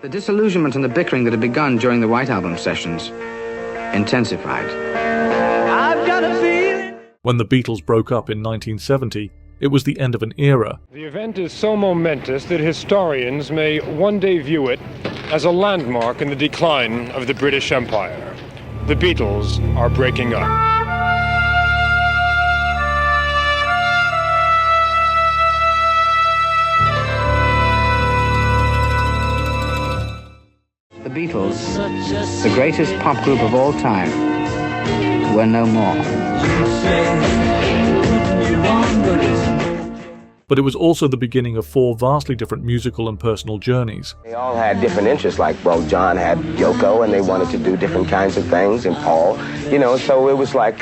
The disillusionment and the bickering that had begun during the White Album sessions intensified. I've got a feeling. When the Beatles broke up in 1970, it was the end of an era. The event is so momentous that historians may one day view it as a landmark in the decline of the British Empire. The Beatles are breaking up. The Beatles, the greatest pop group of all time, were no more. But it was also the beginning of four vastly different musical and personal journeys. They all had different interests, like, well, John had Yoko, and they wanted to do different kinds of things, and Paul, so it was like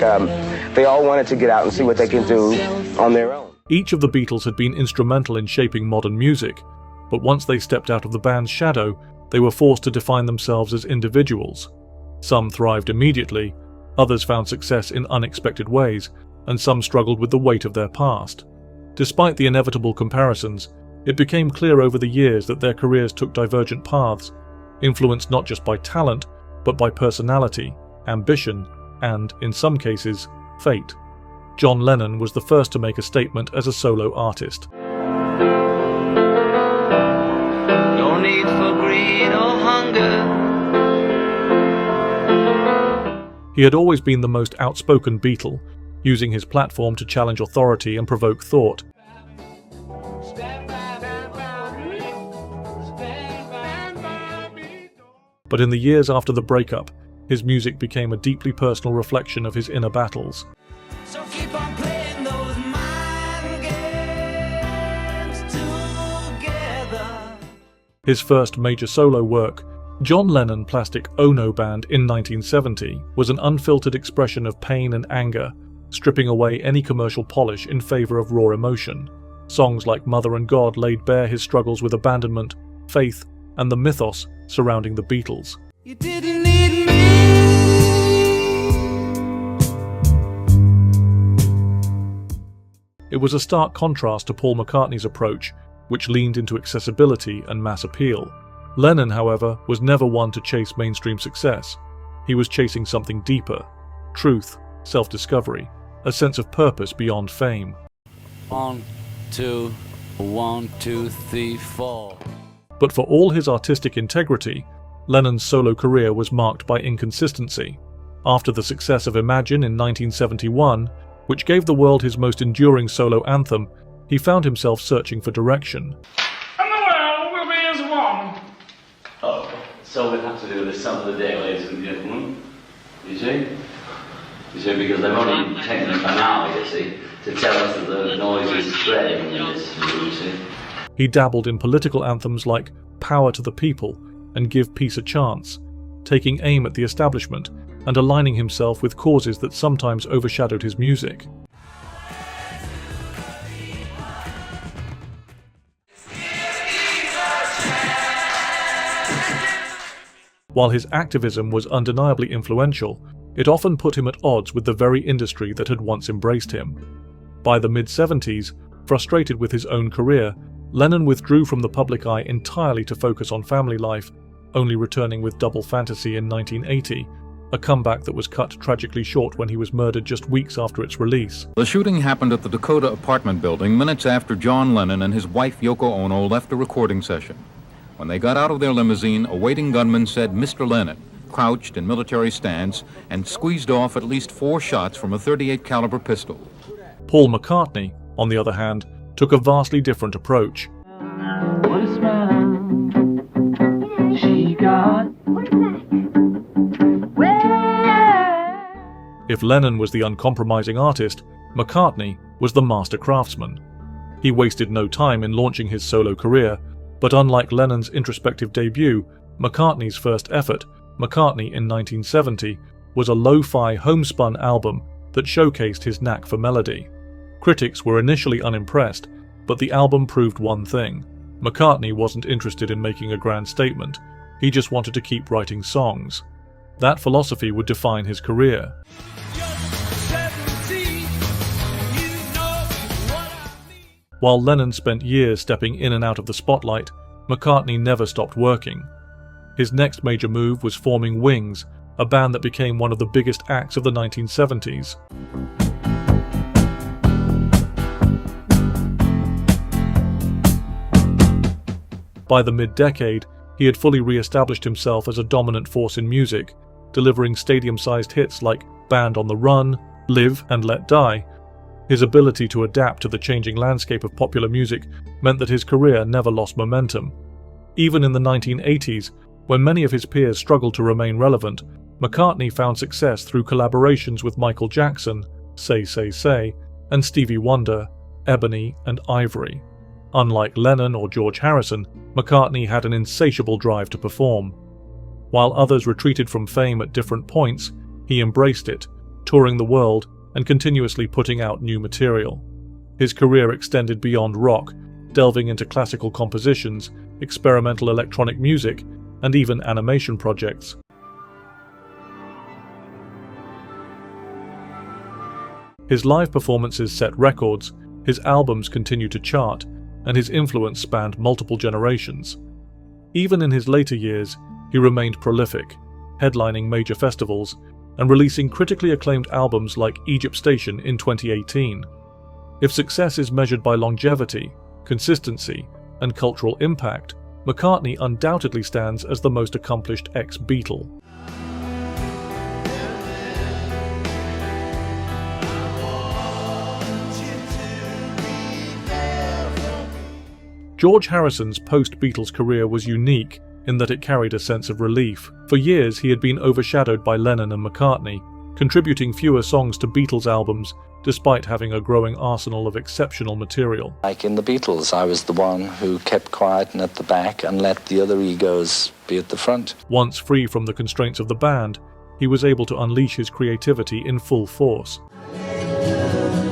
they all wanted to get out and see what they can do on their own. Each of the Beatles had been instrumental in shaping modern music, but once they stepped out of the band's shadow, they were forced to define themselves as individuals. Some thrived immediately, others found success in unexpected ways, and some struggled with the weight of their past. Despite the inevitable comparisons, it became clear over the years that their careers took divergent paths, influenced not just by talent, but by personality, ambition, and, in some cases, fate. John Lennon was the first to make a statement as a solo artist. No need for greed or hunger. He had always been the most outspoken Beatle, using his platform to challenge authority and provoke thought. But in the years after the breakup, his music became a deeply personal reflection of his inner battles. So keep on playing those mind games together. His first major solo work, John Lennon Plastic Ono Band in 1970, was an unfiltered expression of pain and anger, stripping away any commercial polish in favour of raw emotion. Songs like Mother and God laid bare his struggles with abandonment, faith, and the mythos surrounding the Beatles. You didn't need me. It was a stark contrast to Paul McCartney's approach, which leaned into accessibility and mass appeal. Lennon, however, was never one to chase mainstream success. He was chasing something deeper: truth, self-discovery, a sense of purpose beyond fame. 1, 2, 1, 2, 3, 4. But for all his artistic integrity, Lennon's solo career was marked by inconsistency. After the success of Imagine in 1971, which gave the world his most enduring solo anthem, he found himself searching for direction. And the world will be as one. Oh, so we have to do this song of the day, ladies and gentlemen. You see? Because they've only taken a finale, you see, to tell us that the noise is spreading in this, you see. He dabbled in political anthems like Power to the People and Give Peace a Chance, taking aim at the establishment and aligning himself with causes that sometimes overshadowed his music. While his activism was undeniably influential, it often put him at odds with the very industry that had once embraced him. By the mid-70s, frustrated with his own career, Lennon withdrew from the public eye entirely to focus on family life, only returning with Double Fantasy in 1980, a comeback that was cut tragically short when he was murdered just weeks after its release. The shooting happened at the Dakota apartment building minutes after John Lennon and his wife Yoko Ono left a recording session. When they got out of their limousine, a waiting gunman said, "Mr. Lennon," crouched in military stance, and squeezed off at least 4 shots from a .38 caliber pistol. Paul McCartney, on the other hand, took a vastly different approach. What a smile she got. If Lennon was the uncompromising artist, McCartney was the master craftsman. He wasted no time in launching his solo career, but unlike Lennon's introspective debut, McCartney's first effort, McCartney in 1970, was a lo-fi homespun album that showcased his knack for melody. Critics were initially unimpressed, but the album proved one thing: McCartney wasn't interested in making a grand statement, he just wanted to keep writing songs. That philosophy would define his career. While Lennon spent years stepping in and out of the spotlight, McCartney never stopped working. His next major move was forming Wings, a band that became one of the biggest acts of the 1970s. By the mid-decade, he had fully re-established himself as a dominant force in music, delivering stadium-sized hits like Band on the Run, Live and Let Die. His ability to adapt to the changing landscape of popular music meant that his career never lost momentum. Even in the 1980s, when many of his peers struggled to remain relevant, McCartney found success through collaborations with Michael Jackson, Say Say Say, and Stevie Wonder, Ebony and Ivory. Unlike Lennon or George Harrison, McCartney had an insatiable drive to perform. While others retreated from fame at different points, he embraced it, touring the world and continuously putting out new material. His career extended beyond rock, delving into classical compositions, experimental electronic music, and even animation projects. His live performances set records, his albums continued to chart, and his influence spanned multiple generations. Even in his later years, he remained prolific, headlining major festivals and releasing critically acclaimed albums like Egypt Station in 2018. If success is measured by longevity, consistency, and cultural impact, McCartney undoubtedly stands as the most accomplished ex-Beatle. George Harrison's post-Beatles career was unique in that it carried a sense of relief. For years he had been overshadowed by Lennon and McCartney, contributing fewer songs to Beatles albums despite having a growing arsenal of exceptional material. Like in the Beatles, I was the one who kept quiet and at the back and let the other egos be at the front. Once free from the constraints of the band, he was able to unleash his creativity in full force.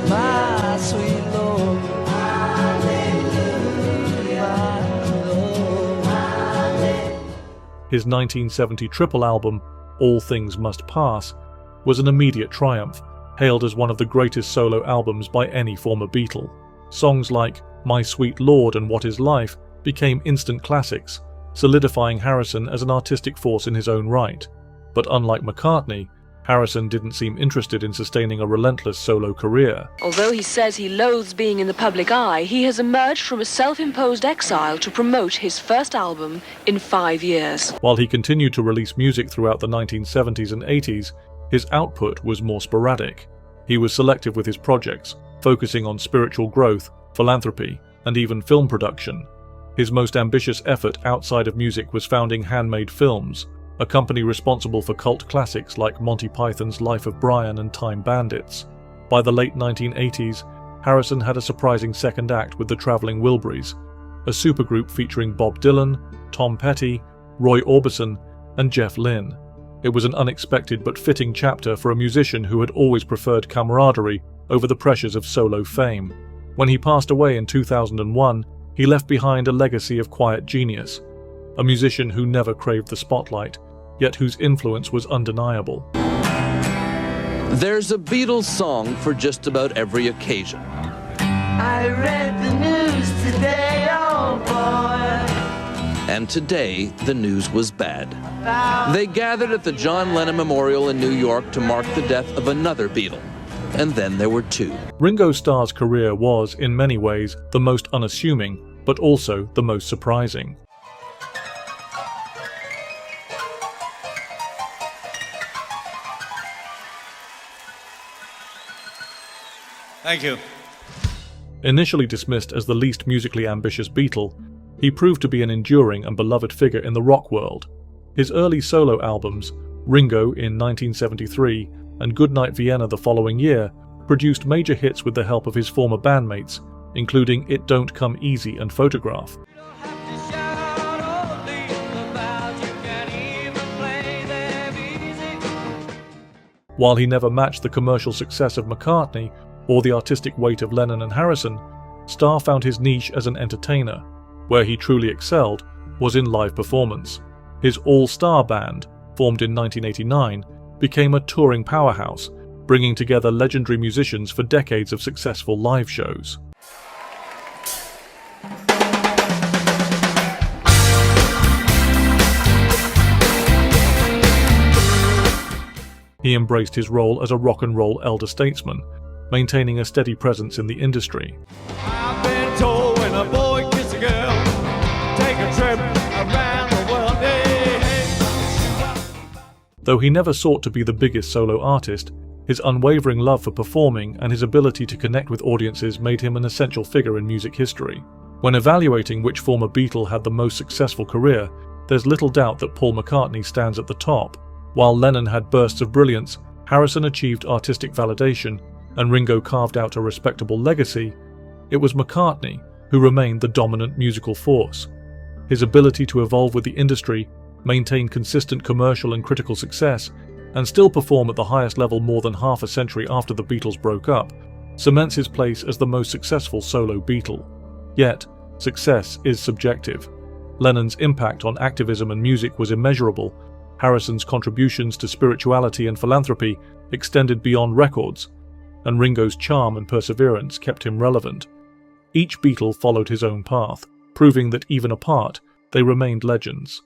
My sweet Lord. His 1970 triple album, All Things Must Pass, was an immediate triumph, hailed as one of the greatest solo albums by any former Beatle. Songs like My Sweet Lord and What Is Life became instant classics, solidifying Harrison as an artistic force in his own right. But unlike McCartney, Harrison didn't seem interested in sustaining a relentless solo career. Although he says he loathes being in the public eye, he has emerged from a self-imposed exile to promote his first album in 5 years. While he continued to release music throughout the 1970s and 80s, his output was more sporadic. He was selective with his projects, focusing on spiritual growth, philanthropy, and even film production. His most ambitious effort outside of music was founding Handmade Films, a company responsible for cult classics like Monty Python's Life of Brian and Time Bandits. By the late 1980s, Harrison had a surprising second act with the Traveling Wilburys, a supergroup featuring Bob Dylan, Tom Petty, Roy Orbison, and Jeff Lynne. It was an unexpected but fitting chapter for a musician who had always preferred camaraderie over the pressures of solo fame. When he passed away in 2001, he left behind a legacy of quiet genius, a musician who never craved the spotlight, yet whose influence was undeniable. There's a Beatles song for just about every occasion. I read the news today, oh boy. And today, the news was bad. They gathered at the John Lennon Memorial in New York to mark the death of another Beatle. And then there were two. Ringo Starr's career was, in many ways, the most unassuming, but also the most surprising. Thank you. Initially dismissed as the least musically ambitious Beatle, he proved to be an enduring and beloved figure in the rock world. His early solo albums, Ringo in 1973 and Goodnight Vienna the following year, produced major hits with the help of his former bandmates, including It Don't Come Easy and Photograph. While he never matched the commercial success of McCartney or the artistic weight of Lennon and Harrison, Starr found his niche as an entertainer. Where he truly excelled was in live performance. His all-star band, formed in 1989, became a touring powerhouse, bringing together legendary musicians for decades of successful live shows. He embraced his role as a rock and roll elder statesman, maintaining a steady presence in the industry. I've been told when a boy kisses a girl, take a trip around the world. Hey, hey. Though he never sought to be the biggest solo artist, his unwavering love for performing and his ability to connect with audiences made him an essential figure in music history. When evaluating which former Beatle had the most successful career, there's little doubt that Paul McCartney stands at the top. While Lennon had bursts of brilliance, Harrison achieved artistic validation, and Ringo carved out a respectable legacy, it was McCartney who remained the dominant musical force. His ability to evolve with the industry, maintain consistent commercial and critical success, and still perform at the highest level more than half a century after the Beatles broke up, cements his place as the most successful solo Beatle. Yet, success is subjective. Lennon's impact on activism and music was immeasurable. Harrison's contributions to spirituality and philanthropy extended beyond records, and Ringo's charm and perseverance kept him relevant. Each Beatle followed his own path, proving that even apart, they remained legends.